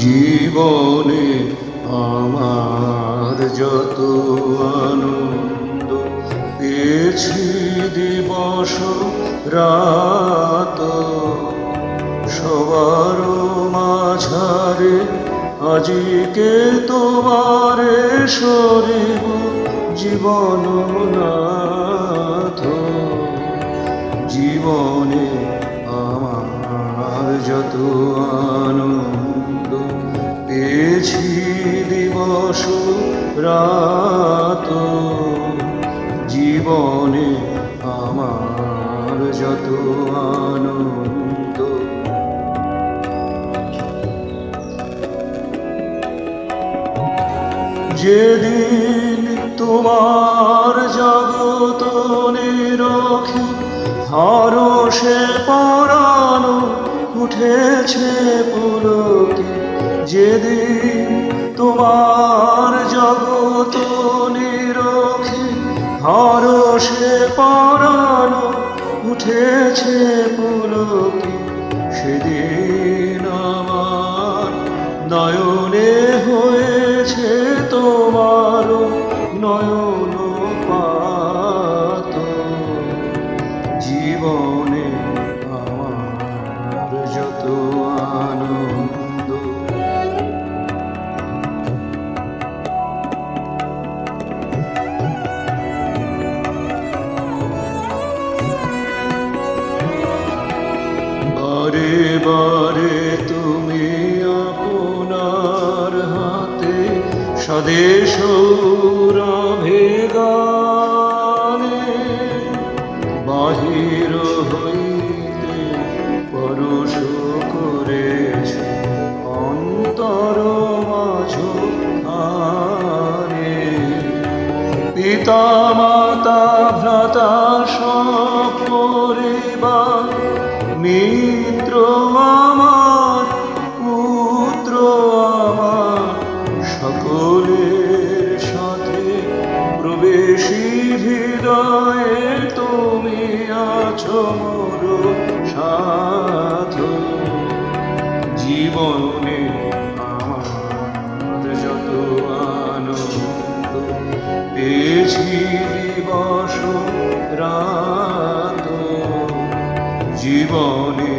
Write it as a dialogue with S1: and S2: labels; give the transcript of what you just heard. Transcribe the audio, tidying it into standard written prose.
S1: জীবনে আমার যত আনন্দ পেয়েছি দিবস রাত, সবার মাঝারে আজিকে তোমারে সরিব জীবন নাথ। জীবনে আমার যত আনন্দ পেয়েছি দিবস রাত, জীবনে আমার যত আনন্দ। যেদিন তোমার জগত নিরখি হরষে পরানো উঠেছে পুলকে, যেদিন তোমার জগত নিরখি হরষে পরানো উঠেছে পুলকে, সেদিন আমার নয়নে হয়েছে তোমার নয়ন পাত। জীবনে আমার যত আনন্দ, বারে বারে তুমি আপনার হাতে স্বদেশ রভে গানে বাহির হইতে পরশ করেছে অন্তর মাঝখানে। পিতা মাতা ভ্রাতা সব পরিবার মিত্র আমার পুত্র আমার সকলের সাথে প্রবেশী হৃদয়ে তুমি আছো মোর সাথ। জীবনে আমার যত আনন্দ পেয়েছি দিবস রাত, জীবনে